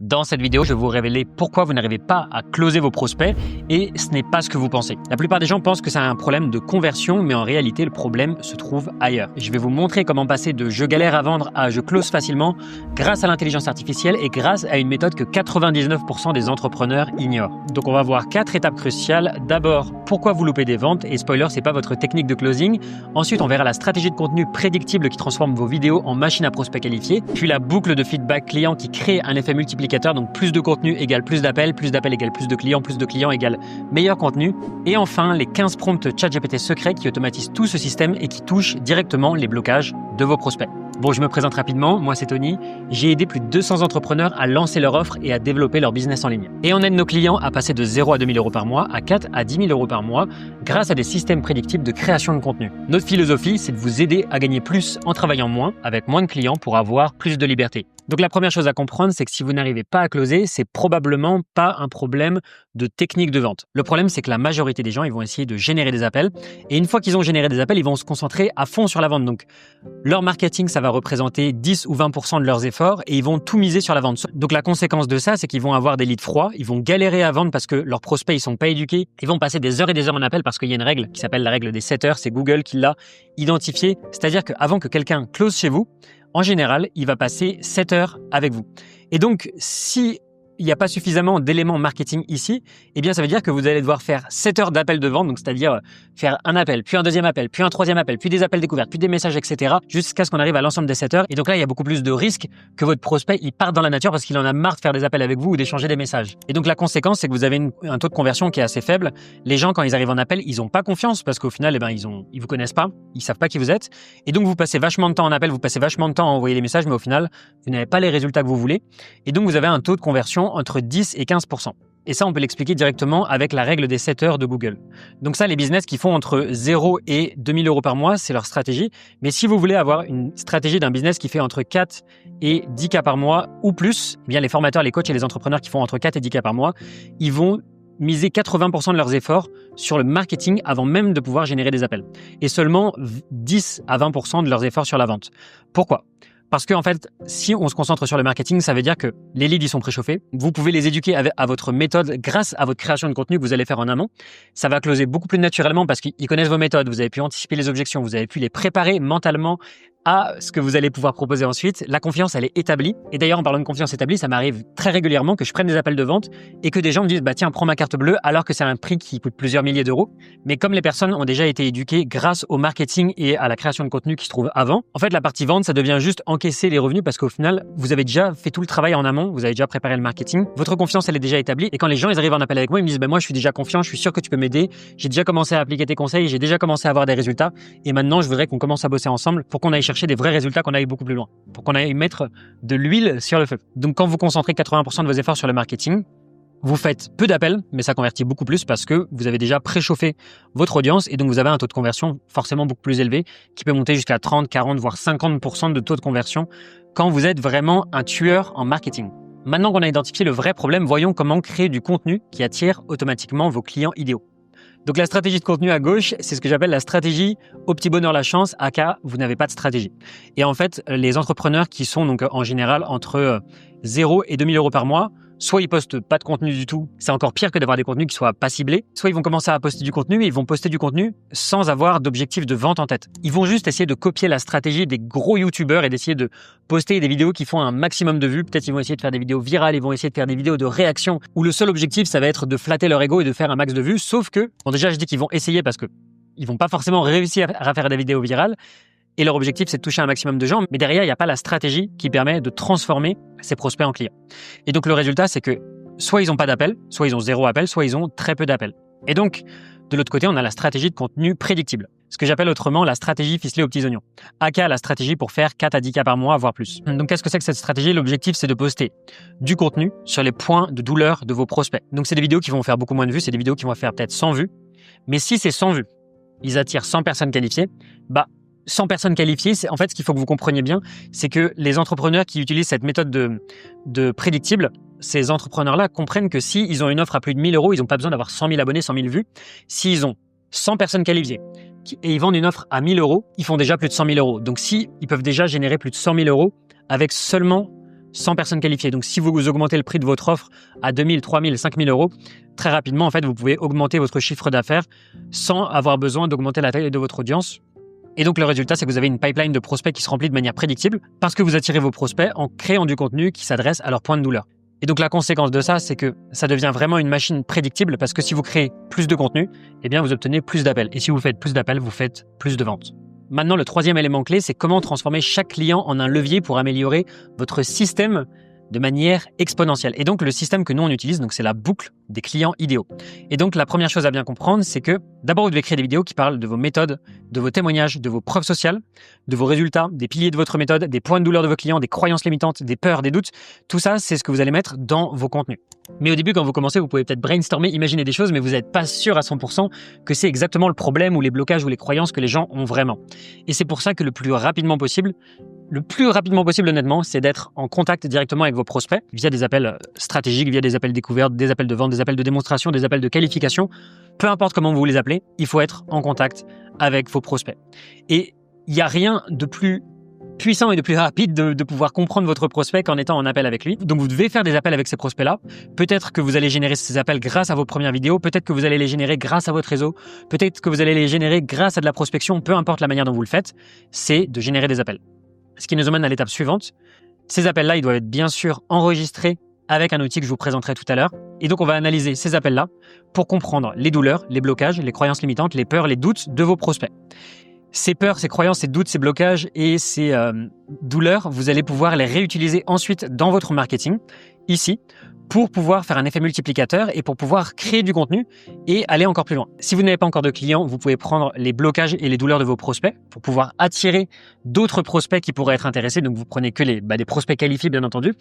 Dans cette vidéo, je vais vous révéler pourquoi vous n'arrivez pas à closer vos prospects et ce n'est pas ce que vous pensez. La plupart des gens pensent que c'est un problème de conversion, mais en réalité, le problème se trouve ailleurs. Je vais vous montrer comment passer de « je galère à vendre » à « je close facilement » grâce à l'intelligence artificielle et grâce à une méthode que 99% des entrepreneurs ignorent. Donc on va voir 4 étapes cruciales. D'abord, pourquoi vous loupez des ventes et spoiler, c'est pas votre technique de closing. Ensuite, on verra la stratégie de contenu prédictible qui transforme vos vidéos en machine à prospects qualifiés. Puis la boucle de feedback client qui crée un effet multiplicateur. Donc plus de contenu égale plus d'appels égale plus de clients égale meilleur contenu. Et enfin, les 15 prompts ChatGPT secrets qui automatisent tout ce système et qui touchent directement les blocages de vos prospects. Bon, je me présente rapidement, moi c'est Tony. J'ai aidé plus de 200 entrepreneurs à lancer leur offre et à développer leur business en ligne. Et on aide nos clients à passer de 0 à 2 000 euros par mois, à 4 à 10 000 euros par mois grâce à des systèmes prédictibles de création de contenu. Notre philosophie, c'est de vous aider à gagner plus en travaillant moins, avec moins de clients pour avoir plus de liberté. Donc la première chose à comprendre, c'est que si vous n'arrivez pas à closer, c'est probablement pas un problème de technique de vente. Le problème, c'est que la majorité des gens, ils vont essayer de générer des appels. Et une fois qu'ils ont généré des appels, ils vont se concentrer à fond sur la vente. Donc leur marketing, ça va représenter 10 ou 20% de leurs efforts et ils vont tout miser sur la vente. Donc la conséquence de ça, c'est qu'ils vont avoir des leads froids, ils vont galérer à vendre parce que leurs prospects, ils sont pas éduqués. Ils vont passer des heures et des heures en appel parce qu'il y a une règle qui s'appelle la règle des 7 heures. C'est Google qui l'a identifiée. C'est-à-dire qu'avant que quelqu'un close chez vous, en général, il va passer 7 heures avec vous. Et donc, si il n'y a pas suffisamment d'éléments marketing ici, eh bien, ça veut dire que vous allez devoir faire 7 heures d'appel de vente, donc c'est-à-dire faire un appel, puis un deuxième appel, puis un troisième appel, puis des appels découvertes, puis des messages, etc., jusqu'à ce qu'on arrive à l'ensemble des 7 heures. Et donc là, il y a beaucoup plus de risques que votre prospect, il parte dans la nature parce qu'il en a marre de faire des appels avec vous ou d'échanger des messages. Et donc, la conséquence, c'est que vous avez un taux de conversion qui est assez faible. Les gens, quand ils arrivent en appel, ils n'ont pas confiance parce qu'au final, ils vous connaissent pas, ils savent pas qui vous êtes. Et donc, vous passez vachement de temps en appel, vous passez vachement de temps à envoyer des messages, mais au final, vous n'avez pas les résultats que vous voulez. Et donc, vous avez un taux de conversion entre 10 et 15%. Et ça, on peut l'expliquer directement avec la règle des 7 heures de Google. Donc ça, les business qui font entre 0 et 2 000 euros par mois, c'est leur stratégie. Mais si vous voulez avoir une stratégie d'un business qui fait entre 4 et 10 cas par mois ou plus, eh bien les formateurs, les coachs et les entrepreneurs qui font entre 4 et 10 cas par mois, ils vont miser 80% de leurs efforts sur le marketing avant même de pouvoir générer des appels. Et seulement 10 à 20% de leurs efforts sur la vente. Pourquoi ? Parce que en fait, si on se concentre sur le marketing, ça veut dire que les leads, ils sont préchauffés. Vous pouvez les éduquer à votre méthode grâce à votre création de contenu que vous allez faire en amont. Ça va closer beaucoup plus naturellement parce qu'ils connaissent vos méthodes. Vous avez pu anticiper les objections. Vous avez pu les préparer mentalement à ce que vous allez pouvoir proposer ensuite. La confiance, elle est établie. Et d'ailleurs, en parlant de confiance établie, ça m'arrive très régulièrement que je prenne des appels de vente et que des gens me disent « bah tiens, prends ma carte bleue » alors que c'est un prix qui coûte plusieurs milliers d'euros. Mais comme les personnes ont déjà été éduquées grâce au marketing et à la création de contenu qui se trouve avant, en fait, la partie vente, ça devient juste encaisser les revenus parce qu'au final, vous avez déjà fait tout le travail en amont, vous avez déjà préparé le marketing, votre confiance, elle est déjà établie. Et quand les gens, ils arrivent en appel avec moi, ils me disent « bah moi, je suis déjà confiant, je suis sûr que tu peux m'aider, j'ai déjà commencé à appliquer tes conseils, j'ai déjà commencé à avoir des résultats et maintenant, je voudrais qu'on commence à bosser ensemble pour qu'on aille chercher des vrais résultats, qu'on aille beaucoup plus loin, pour qu'on aille mettre de l'huile sur le feu. » Donc, quand vous concentrez 80% de vos efforts sur le marketing, vous faites peu d'appels, mais ça convertit beaucoup plus parce que vous avez déjà préchauffé votre audience et donc vous avez un taux de conversion forcément beaucoup plus élevé qui peut monter jusqu'à 30, 40, voire 50% de taux de conversion quand vous êtes vraiment un tueur en marketing. Maintenant qu'on a identifié le vrai problème, voyons comment créer du contenu qui attire automatiquement vos clients idéaux. Donc la stratégie de contenu à gauche, c'est ce que j'appelle la stratégie au petit bonheur la chance, aka vous n'avez pas de stratégie. Et en fait, les entrepreneurs qui sont donc en général entre 0 et 2 000 euros par mois, soit ils postent pas de contenu du tout, c'est encore pire que d'avoir des contenus qui soient pas ciblés, soit ils vont commencer à poster du contenu et ils vont poster du contenu sans avoir d'objectif de vente en tête. Ils vont juste essayer de copier la stratégie des gros youtubeurs et d'essayer de poster des vidéos qui font un maximum de vues. Peut-être ils vont essayer de faire des vidéos virales, ils vont essayer de faire des vidéos de réaction où le seul objectif, ça va être de flatter leur ego et de faire un max de vues, sauf que, bon déjà je dis qu'ils vont essayer parce que ils vont pas forcément réussir à faire des vidéos virales. Et leur objectif, c'est de toucher un maximum de gens. Mais derrière, il n'y a pas la stratégie qui permet de transformer ces prospects en clients. Et donc, le résultat, c'est que soit ils n'ont pas d'appel, soit ils ont 0 appel, soit ils ont très peu d'appels. Et donc, de l'autre côté, on a la stratégie de contenu prédictible. Ce que j'appelle autrement la stratégie ficelée aux petits oignons. aka la stratégie pour faire 4 à 10 cas par mois, voire plus. Donc, qu'est-ce que c'est que cette stratégie? L'objectif, c'est de poster du contenu sur les points de douleur de vos prospects. Donc, c'est des vidéos qui vont faire beaucoup moins de vues, c'est des vidéos qui vont faire peut-être 100 vues. Mais si ces 100 vues, ils attirent 100 personnes qualifiées, 100 personnes qualifiées, en fait, ce qu'il faut que vous compreniez bien, c'est que les entrepreneurs qui utilisent cette méthode de prédictible, ces entrepreneurs-là comprennent que s'ils ont une offre à plus de 1 000 euros, ils n'ont pas besoin d'avoir 100 000 abonnés, 100 000 vues. S'ils ont 100 personnes qualifiées et ils vendent une offre à 1 000 euros, ils font déjà plus de 100 000 euros. Donc, si ils peuvent déjà générer plus de 100 000 euros avec seulement 100 personnes qualifiées. Donc, si vous augmentez le prix de votre offre à 2000, 3000, 5000 euros, très rapidement, en fait, vous pouvez augmenter votre chiffre d'affaires sans avoir besoin d'augmenter la taille de votre audience. Et donc, le résultat, c'est que vous avez une pipeline de prospects qui se remplit de manière prédictible parce que vous attirez vos prospects en créant du contenu qui s'adresse à leur point de douleur. Et donc, la conséquence de ça, c'est que ça devient vraiment une machine prédictible parce que si vous créez plus de contenu, eh bien, vous obtenez plus d'appels. Et si vous faites plus d'appels, vous faites plus de ventes. Maintenant, le troisième élément clé, c'est comment transformer chaque client en un levier pour améliorer votre système de manière exponentielle. Et donc, le système que nous, on utilise, donc c'est la boucle des clients idéaux. Et donc, la première chose à bien comprendre, c'est que d'abord, vous devez créer des vidéos qui parlent de vos méthodes, de vos témoignages, de vos preuves sociales, de vos résultats, des piliers de votre méthode, des points de douleur de vos clients, des croyances limitantes, des peurs, des doutes. Tout ça, c'est ce que vous allez mettre dans vos contenus. Mais au début, quand vous commencez, vous pouvez peut-être brainstormer, imaginer des choses, mais vous n'êtes pas sûr à 100% que c'est exactement le problème ou les blocages ou les croyances que les gens ont vraiment. Et c'est pour ça que le plus rapidement possible honnêtement, c'est d'être en contact directement avec vos prospects via des appels stratégiques, via des appels découvertes, des appels de vente, des appels de démonstration, des appels de qualification. Peu importe comment vous les appelez, il faut être en contact avec vos prospects. Et il n'y a rien de plus puissant et de plus rapide de pouvoir comprendre votre prospect qu'en étant en appel avec lui. Donc, vous devez faire des appels avec ces prospects-là. Peut-être que vous allez générer ces appels grâce à vos premières vidéos. Peut-être que vous allez les générer grâce à votre réseau. Peut-être que vous allez les générer grâce à de la prospection. Peu importe la manière dont vous le faites, c'est de générer des appels. Ce qui nous amène à l'étape suivante. Ces appels-là, ils doivent être bien sûr enregistrés avec un outil que je vous présenterai tout à l'heure. Et donc, on va analyser ces appels-là pour comprendre les douleurs, les blocages, les croyances limitantes, les peurs, les doutes de vos prospects. Ces peurs, ces croyances, ces doutes, ces blocages et ces douleurs, vous allez pouvoir les réutiliser ensuite dans votre marketing, ici, pour pouvoir faire un effet multiplicateur et pour pouvoir créer du contenu et aller encore plus loin. Si vous n'avez pas encore de clients, vous pouvez prendre les blocages et les douleurs de vos prospects pour pouvoir attirer d'autres prospects qui pourraient être intéressés. Donc, vous prenez que des prospects qualifiés, bien entendu,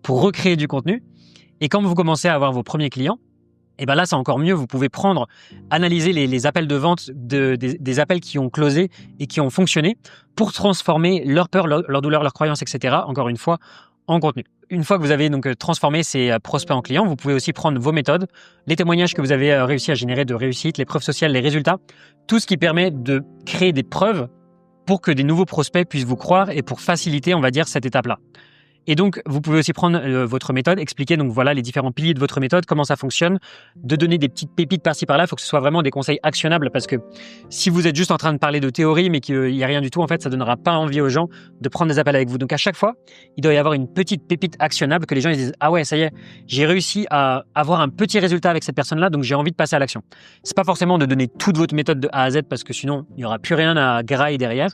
pour recréer du contenu. Et quand vous commencez à avoir vos premiers clients, et bien là, c'est encore mieux. Vous pouvez analyser les appels de vente des appels qui ont closé et qui ont fonctionné pour transformer leurs peurs, leurs douleurs, leurs croyances, etc. Encore une fois, en contenu. Une fois que vous avez donc transformé ces prospects en clients, vous pouvez aussi prendre vos méthodes, les témoignages que vous avez réussi à générer de réussite, les preuves sociales, les résultats, tout ce qui permet de créer des preuves pour que des nouveaux prospects puissent vous croire et pour faciliter, on va dire, cette étape-là. Et donc, vous pouvez aussi prendre votre méthode, expliquer donc voilà les différents piliers de votre méthode, comment ça fonctionne, de donner des petites pépites par-ci par-là. Il faut que ce soit vraiment des conseils actionnables parce que si vous êtes juste en train de parler de théorie mais qu'il n'y a rien du tout, en fait, ça donnera pas envie aux gens de prendre des appels avec vous. Donc, à chaque fois, il doit y avoir une petite pépite actionnable que les gens ils disent ah ouais, ça y est, j'ai réussi à avoir un petit résultat avec cette personne-là, donc j'ai envie de passer à l'action. C'est pas forcément de donner toute votre méthode de A à Z parce que sinon il y aura plus rien à grailler derrière,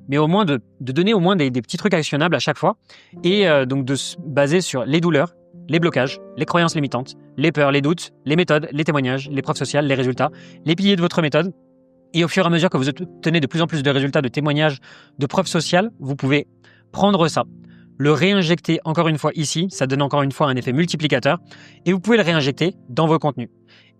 mais au moins de donner au moins des petits trucs actionnables à chaque fois et donc de se baser sur les douleurs, les blocages, les croyances limitantes, les peurs, les doutes, les méthodes, les témoignages, les preuves sociales, les résultats, les piliers de votre méthode. Et au fur et à mesure que vous obtenez de plus en plus de résultats, de témoignages, de preuves sociales, vous pouvez prendre ça, le réinjecter encore une fois ici, ça donne encore une fois un effet multiplicateur, et vous pouvez le réinjecter dans vos contenus.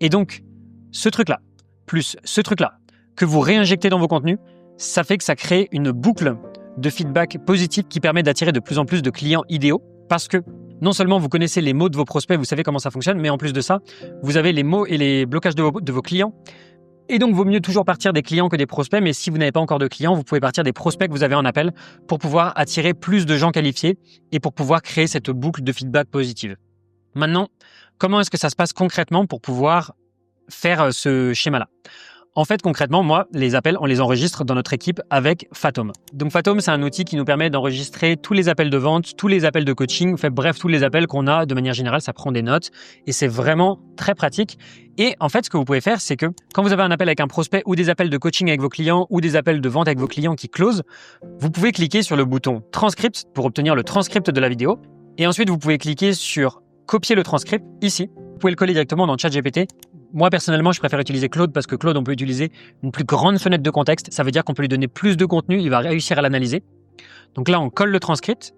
Et donc, ce truc-là, plus ce truc-là, que vous réinjectez dans vos contenus, ça fait que ça crée une boucle de feedback positif qui permet d'attirer de plus en plus de clients idéaux parce que non seulement vous connaissez les mots de vos prospects, vous savez comment ça fonctionne, mais en plus de ça, vous avez les mots et les blocages de vos clients. Et donc, vaut mieux toujours partir des clients que des prospects, mais si vous n'avez pas encore de clients, vous pouvez partir des prospects que vous avez en appel pour pouvoir attirer plus de gens qualifiés et pour pouvoir créer cette boucle de feedback positive. Maintenant, comment est-ce que ça se passe concrètement pour pouvoir faire ce schéma-là ? En fait, concrètement, moi, les appels, on les enregistre dans notre équipe avec Fatome. Donc, Fatome, c'est un outil qui nous permet d'enregistrer tous les appels de vente, tous les appels de coaching, bref, tous les appels qu'on a de manière générale, ça prend des notes et c'est vraiment très pratique. Et en fait, ce que vous pouvez faire, c'est que quand vous avez un appel avec un prospect ou des appels de coaching avec vos clients ou des appels de vente avec vos clients qui closent, vous pouvez cliquer sur le bouton transcript pour obtenir le transcript de la vidéo. Et ensuite, vous pouvez cliquer sur copier le transcript ici. Vous pouvez le coller directement dans ChatGPT. Moi, personnellement, je préfère utiliser Claude parce que Claude, on peut utiliser une plus grande fenêtre de contexte. Ça veut dire qu'on peut lui donner plus de contenu. Il va réussir à l'analyser. Donc là, on colle le transcript.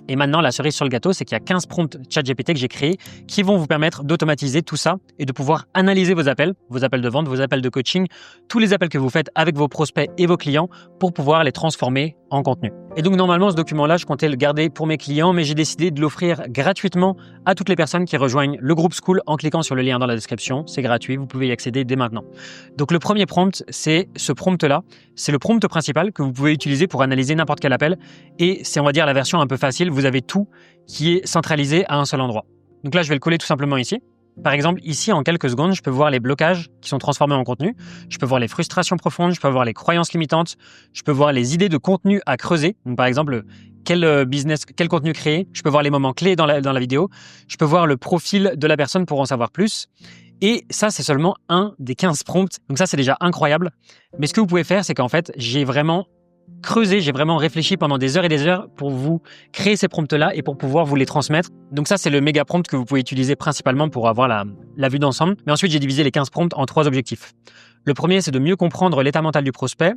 Et maintenant, la cerise sur le gâteau, c'est qu'il y a 15 prompts ChatGPT que j'ai créés qui vont vous permettre d'automatiser tout ça et de pouvoir analyser vos appels de vente, vos appels de coaching, tous les appels que vous faites avec vos prospects et vos clients pour pouvoir les transformer en contenu. Et donc normalement, ce document-là, je comptais le garder pour mes clients, mais j'ai décidé de l'offrir gratuitement à toutes les personnes qui rejoignent le groupe Skool en cliquant sur le lien dans la description. C'est gratuit, vous pouvez y accéder dès maintenant. Donc le premier prompt, c'est ce prompt-là. C'est le prompt principal que vous pouvez utiliser pour analyser n'importe quel appel. Et c'est, on va dire, la version un peu facile. Vous avez tout qui est centralisé à un seul endroit. Donc là, je vais le coller tout simplement ici. Par exemple, ici, en quelques secondes, je peux voir les blocages qui sont transformés en contenu. Je peux voir les frustrations profondes, je peux voir les croyances limitantes, je peux voir les idées de contenu à creuser. Donc, par exemple, quel business, quel contenu créer. Je peux voir les moments clés dans la vidéo. Je peux voir le profil de la personne pour en savoir plus. Et ça, c'est seulement un des 15 prompts. Donc ça, c'est déjà incroyable. Mais ce que vous pouvez faire, c'est qu'en fait, j'ai vraiment creusé, j'ai vraiment réfléchi pendant des heures et des heures pour vous créer ces prompts-là et pour pouvoir vous les transmettre. Donc ça, c'est le méga prompt que vous pouvez utiliser principalement pour avoir la vue d'ensemble. Mais ensuite, j'ai divisé les 15 prompts en 3 objectifs. Le premier, c'est de mieux comprendre l'état mental du prospect.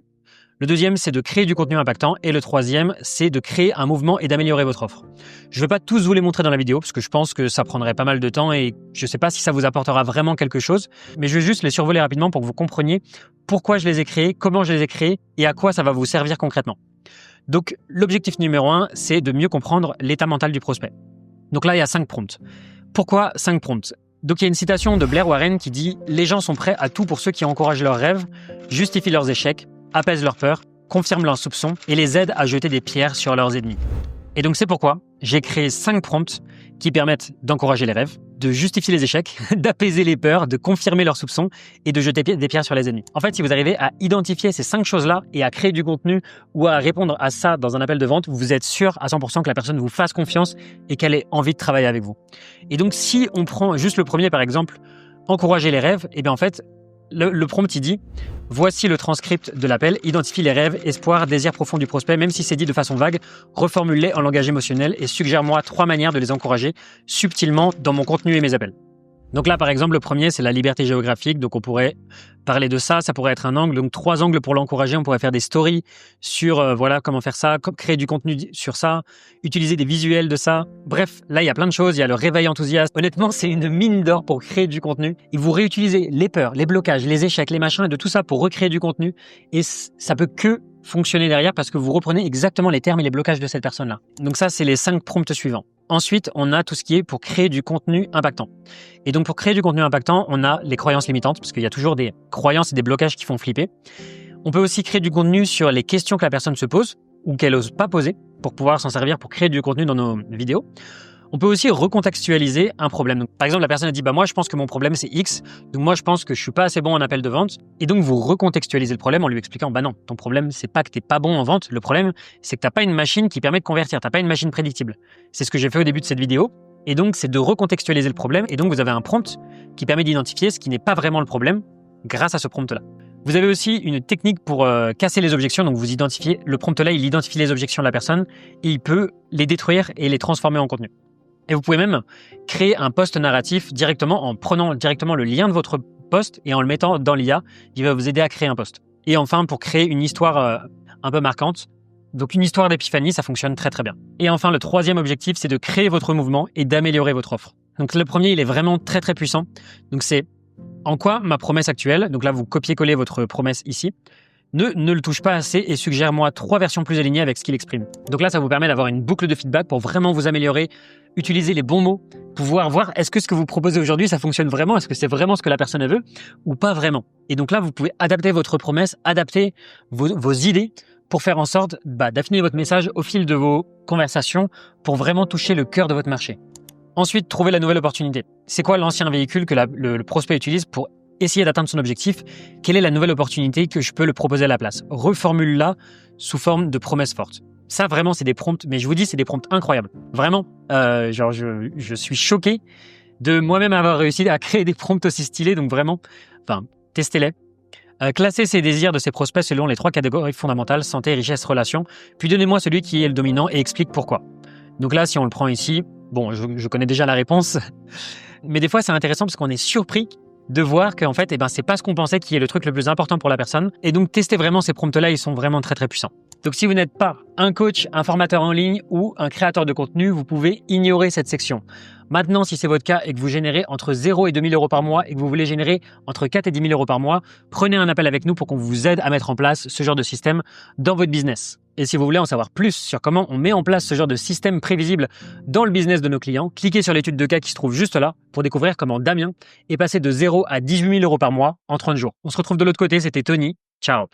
Le deuxième, c'est de créer du contenu impactant. Et le troisième, c'est de créer un mouvement et d'améliorer votre offre. Je ne vais pas tous vous les montrer dans la vidéo parce que je pense que ça prendrait pas mal de temps et je ne sais pas si ça vous apportera vraiment quelque chose. Mais je vais juste les survoler rapidement pour que vous compreniez pourquoi je les ai créés, comment je les ai créés et à quoi ça va vous servir concrètement. Donc, l'objectif numéro 1, c'est de mieux comprendre l'état mental du prospect. Donc là, il y a 5 prompts. Pourquoi 5 prompts ? Donc, il y a une citation de Blair Warren qui dit « Les gens sont prêts à tout pour ceux qui encouragent leurs rêves, justifient leurs échecs, apaisent leurs peurs, confirment leurs soupçons et les aident à jeter des pierres sur leurs ennemis. » Et donc, c'est pourquoi j'ai créé 5 prompts qui permettent d'encourager les rêves, de justifier les échecs, d'apaiser les peurs, de confirmer leurs soupçons et de jeter des pierres sur les ennemis. En fait, si vous arrivez à identifier ces 5 choses-là et à créer du contenu ou à répondre à ça dans un appel de vente, vous êtes sûr à 100% que la personne vous fasse confiance et qu'elle ait envie de travailler avec vous. Et donc, si on prend juste le premier, par exemple, encourager les rêves, et bien en fait, le prompt, il dit « Voici le transcript de l'appel, identifie les rêves, espoirs, désirs profonds du prospect, même si c'est dit de façon vague, reformule-les en langage émotionnel et suggère-moi 3 manières de les encourager subtilement dans mon contenu et mes appels. » Donc là, par exemple, le premier, c'est la liberté géographique. Donc, on pourrait parler de ça. Ça pourrait être un angle. Donc, 3 angles pour l'encourager. On pourrait faire des stories sur voilà comment faire ça, créer du contenu sur ça, utiliser des visuels de ça. Bref, là, il y a plein de choses. Il y a le réveil enthousiaste. Honnêtement, c'est une mine d'or pour créer du contenu. Et vous réutilisez les peurs, les blocages, les échecs, les machins et de tout ça pour recréer du contenu. Et ça peut que fonctionner derrière parce que vous reprenez exactement les termes et les blocages de cette personne-là. Donc ça, c'est les 5 prompts suivants. Ensuite, on a tout ce qui est pour créer du contenu impactant. Et donc, pour créer du contenu impactant, on a les croyances limitantes, parce qu'il y a toujours des croyances et des blocages qui font flipper. On peut aussi créer du contenu sur les questions que la personne se pose ou qu'elle n'ose pas poser pour pouvoir s'en servir pour créer du contenu dans nos vidéos. On peut aussi recontextualiser un problème. Donc, par exemple, la personne a dit « moi, je pense que mon problème, c'est X. Donc, moi, je pense que je suis pas assez bon en appel de vente. » Et donc, vous recontextualisez le problème en lui expliquant « non, ton problème, c'est pas que t'es pas bon en vente. Le problème, c'est que t'as pas une machine qui permet de convertir. T'as pas une machine prédictible. » C'est ce que j'ai fait au début de cette vidéo. Et donc, c'est de recontextualiser le problème. Et donc, vous avez un prompt qui permet d'identifier ce qui n'est pas vraiment le problème grâce à ce prompt-là. Vous avez aussi une technique pour casser les objections. Donc, vous identifiez, le prompt-là, il identifie les objections de la personne et il peut les détruire et les transformer en contenu. Et vous pouvez même créer un post narratif directement en prenant directement le lien de votre post et en le mettant dans l'IA, il va vous aider à créer un post. Et enfin, pour créer une histoire un peu marquante, donc une histoire d'épiphanie, ça fonctionne très très bien. Et enfin, le troisième objectif, c'est de créer votre mouvement et d'améliorer votre offre. Donc le premier, il est vraiment très très puissant. Donc c'est en quoi ma promesse actuelle, donc là vous copiez-collez votre promesse ici, ne le touche pas assez et suggère-moi 3 versions plus alignées avec ce qu'il exprime. Donc là, ça vous permet d'avoir une boucle de feedback pour vraiment vous améliorer, utiliser les bons mots, pouvoir voir est-ce que ce que vous proposez aujourd'hui, ça fonctionne vraiment, est-ce que c'est vraiment ce que la personne veut ou pas vraiment. Et donc là, vous pouvez adapter votre promesse, adapter vos idées pour faire en sorte d'affiner votre message au fil de vos conversations pour vraiment toucher le cœur de votre marché. Ensuite, trouver la nouvelle opportunité. C'est quoi l'ancien véhicule que le prospect utilise pour essayer d'atteindre son objectif? Quelle est la nouvelle opportunité que je peux le proposer à la place? Reformule-la sous forme de promesse forte. Ça, vraiment, c'est des prompts, mais je vous dis, c'est des prompts incroyables. Vraiment, je suis choqué de moi-même avoir réussi à créer des prompts aussi stylés, donc vraiment, testez-les. Classez ses désirs de ses prospects selon les 3 catégories fondamentales, santé, richesse, relation, puis donnez-moi celui qui est le dominant et explique pourquoi. Donc là, si on le prend ici, bon, je connais déjà la réponse, mais des fois, c'est intéressant parce qu'on est surpris de voir qu'en fait, c'est pas ce qu'on pensait qui est le truc le plus important pour la personne. Et donc, testez vraiment ces prompts-là, ils sont vraiment très très puissants. Donc si vous n'êtes pas un coach, un formateur en ligne ou un créateur de contenu, vous pouvez ignorer cette section. Maintenant, si c'est votre cas et que vous générez entre 0 et 2 000 euros par mois et que vous voulez générer entre 4 et 10 000 euros par mois, prenez un appel avec nous pour qu'on vous aide à mettre en place ce genre de système dans votre business. Et si vous voulez en savoir plus sur comment on met en place ce genre de système prévisible dans le business de nos clients, cliquez sur l'étude de cas qui se trouve juste là pour découvrir comment Damien est passé de 0 à 18 000 euros par mois en 30 jours. On se retrouve de l'autre côté, c'était Tony. Ciao.